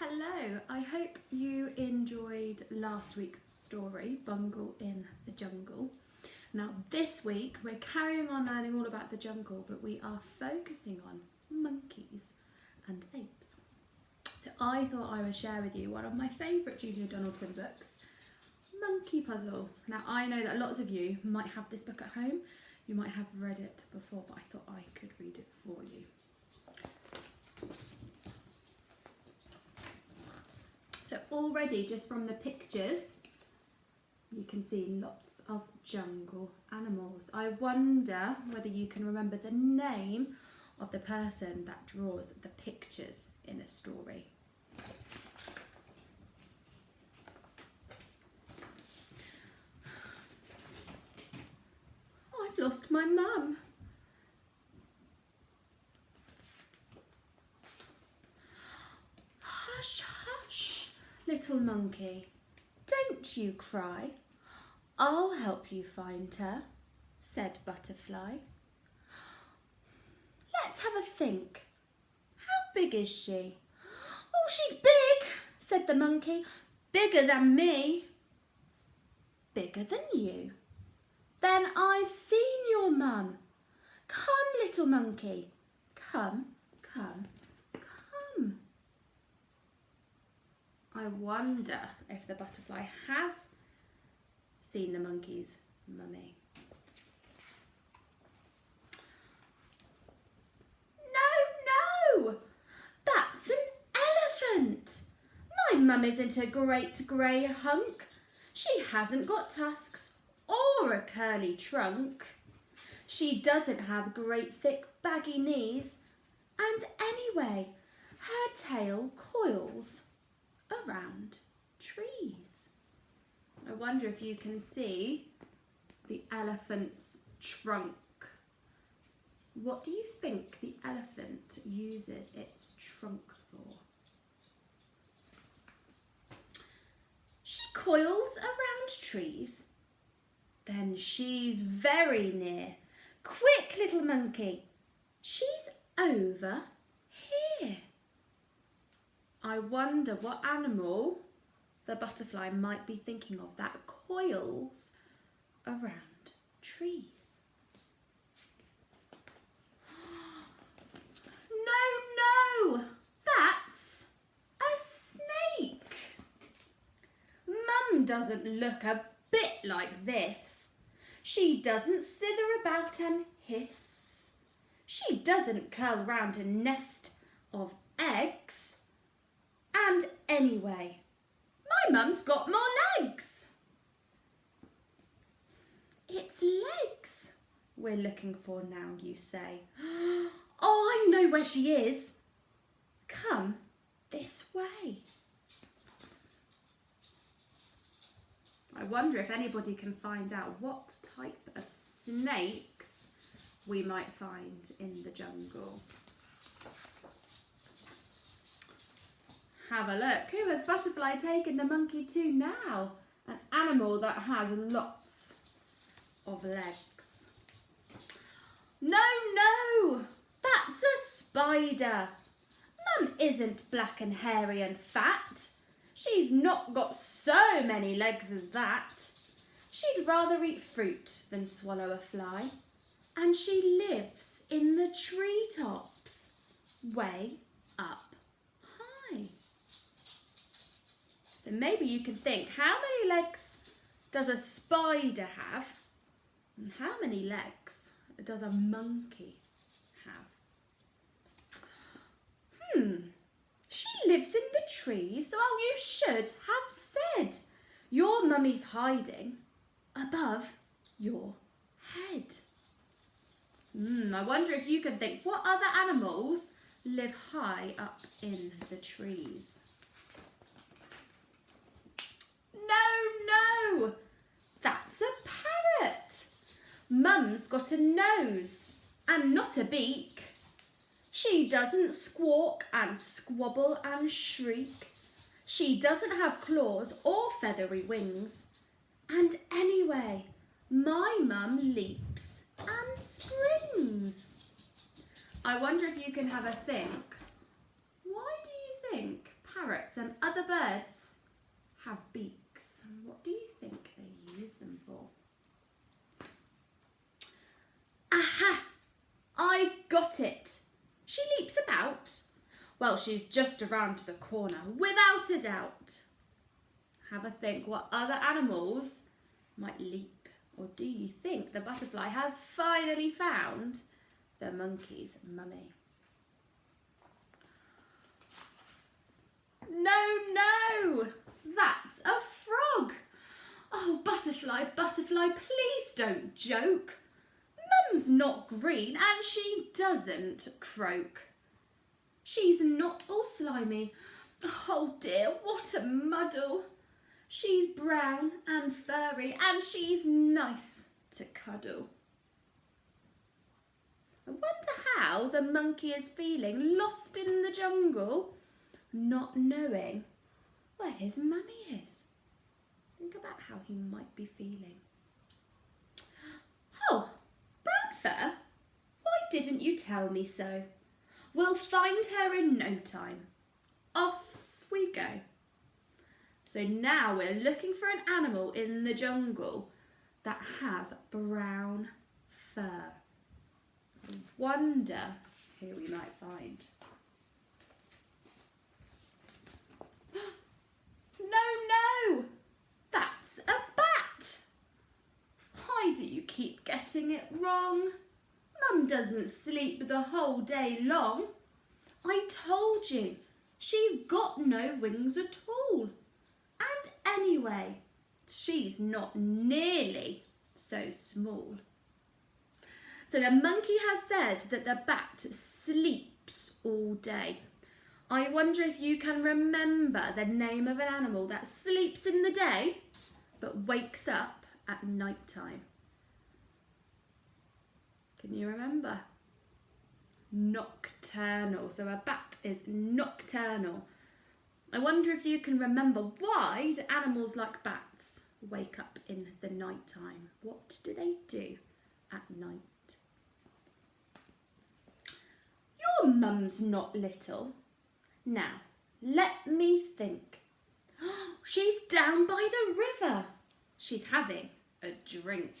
Hello, I hope you enjoyed last week's story, Bungle in the Jungle. Now this week we're carrying on learning all about the jungle, but we are focusing on monkeys and apes. So I thought I would share with you one of my favourite Julia Donaldson books, Monkey Puzzle. Now I know that lots of you might have this book at home, you might have read it before, but I thought I could read it for you. So already, just from the pictures, you can see lots of jungle animals. I wonder whether you can remember the name of the person that draws the pictures in a story. Oh, I've lost my mum. Hush, hush, little monkey, don't you cry. I'll help you find her, said Butterfly. Let's have a think. How big is she? Oh, she's big, said the monkey. Bigger than me. Bigger than you? Then I've seen your mum. Come, little monkey. Come, come, come. I wonder if the butterfly has seen the monkey's mummy. No, that's an elephant. My mum isn't a great grey hunk. She hasn't got tusks or a curly trunk. She doesn't have great thick baggy knees, and anyway, her tail coils around trees. I wonder if you can see the elephant's trunk. What do you think the elephant uses its trunk for? She coils around trees. Then she's very near. Quick, little monkey. She's over here. I wonder what animal the butterfly might be thinking of that coils around trees. No, that's a snake. Mum doesn't look a bit like this. She doesn't slither about and hiss. She doesn't curl round a nest of eggs. And anyway, my mum's got more legs. It's legs we're looking for now, you say. Oh, I know where she is. Come this way. I wonder if anybody can find out what type of snakes we might find in the jungle. Have a look. Who has Butterfly taken the monkey to now? An animal that has lots of legs. No, that's a spider. Mum isn't black and hairy and fat. She's not got so many legs as that. She'd rather eat fruit than swallow a fly. And she lives in the treetops, way up high. So maybe you can think, how many legs does a spider have? And how many legs does a monkey have? She lives in the trees, so you should have said. Your mummy's hiding above your head. I wonder if you can think, what other animals live high up in the trees? No, that's a parrot. Mum's got a nose and not a beak. She doesn't squawk and squabble and shriek. She doesn't have claws or feathery wings. And anyway, my mum leaps and springs. I wonder if you can have a think. Why do you think parrots and other birds have beaks. What do you think they use them for? Aha! I've got it. She leaps about. Well, she's just around the corner, without a doubt. Have a think what other animals might leap. Or do you think the butterfly has finally found the monkey's mummy? No, that's a frog. Oh, butterfly, butterfly, please don't joke. Mum's not green and she doesn't croak. She's not all slimy. Oh dear, what a muddle. She's brown and furry and she's nice to cuddle. I wonder how the monkey is feeling, lost in the jungle, not knowing where his mummy is. Think about how he might be feeling. Oh, brown fur, why didn't you tell me so? We'll find her in no time. Off we go. So now we're looking for an animal in the jungle that has brown fur. I wonder who we might find. No, that's a bat. Why do you keep getting it wrong? Mum doesn't sleep the whole day long. I told you, she's got no wings at all. And anyway, she's not nearly so small. So the monkey has said that the bat sleeps all day. I wonder if you can remember the name of an animal that sleeps in the day but wakes up at night time. Can you remember? Nocturnal. So a bat is nocturnal. I wonder if you can remember, why do animals like bats wake up in the night time? What do they do at night? Your mum's not little. Now, let me think. She's down by the river. She's having a drink.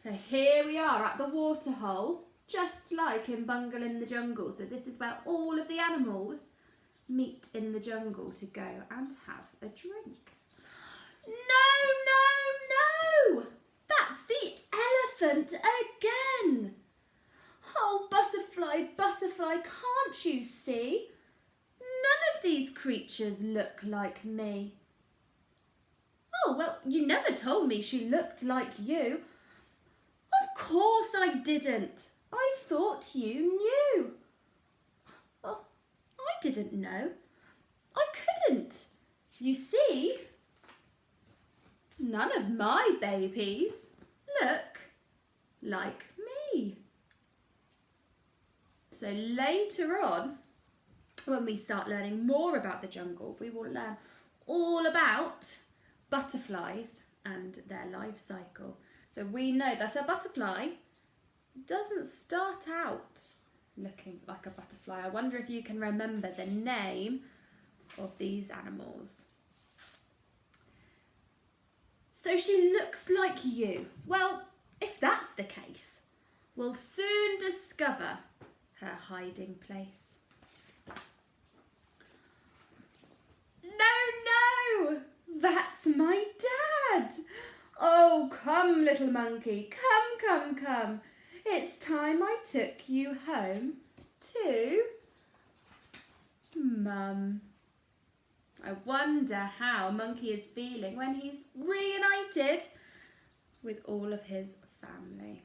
So here we are at the waterhole, just like in Bungle in the Jungle. So this is where all of the animals meet in the jungle to go and have a drink. No! That's the elephant again. Oh, butterfly, butterfly, can't you see? None of these creatures look like me. Oh, well, you never told me she looked like you. Of course I didn't. I thought you knew. Oh, I didn't know. I couldn't. You see, none of my babies look like me. So later on, when we start learning more about the jungle, we will learn all about butterflies and their life cycle. So we know that a butterfly doesn't start out looking like a butterfly. I wonder if you can remember the name of these animals. So she looks like you. Well, if that's the case, we'll soon discover her hiding place. No, that's my dad. Oh, come, little monkey, come. It's time I took you home to Mum. I wonder how Monkey is feeling when he's reunited with all of his family.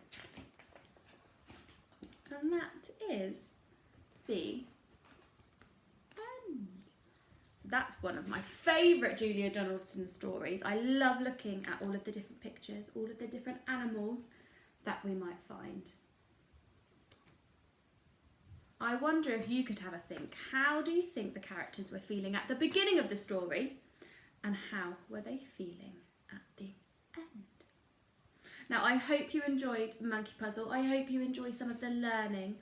And that is the end. So that's one of my favourite Julia Donaldson stories. I love looking at all of the different pictures, all of the different animals that we might find. I wonder if you could have a think. How do you think the characters were feeling at the beginning of the story, and how were they feeling at the end? Now, I hope you enjoyed Monkey Puzzle. I hope you enjoy some of the learning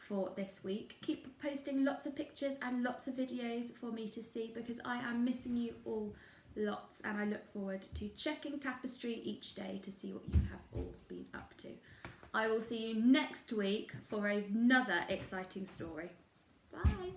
for this week. Keep posting lots of pictures and lots of videos for me to see, because I am missing you all lots, and I look forward to checking Tapestry each day to see what you have all been up to. I will see you next week for another exciting story. Bye.